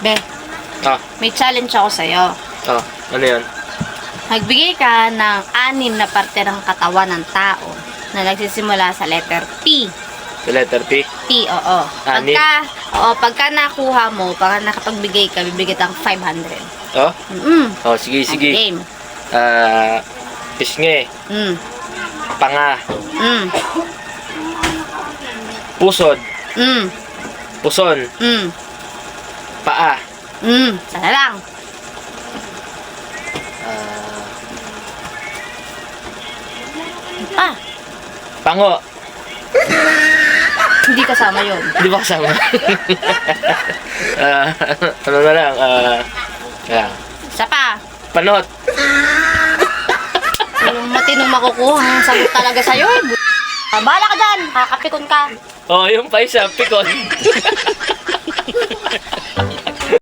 Be, Ah, may challenge ako sa'yo. ano yan? Magbigay ka ng 6 na parte ng katawan ng tao na nagsisimula sa letter P. The letter P? P, oo. 6? Pagka nakuha mo, pagka nakapagbigay ka, bibigyan ng 500. Oh? Mm. Sige, sige. Game. Pisngi. Mm. Panga. Mm. Pusod. Mm. Puson. Mm. Paa. Sana lang. Pango. Hindi kasama yun. Di ba kasama? Ano na lang? Isa pa. Panot. Yung matinong makukuha ang sagot talaga sa'yo eh. Bahala ka dyan. Kakapikon ka. Yung pa isa, pikon.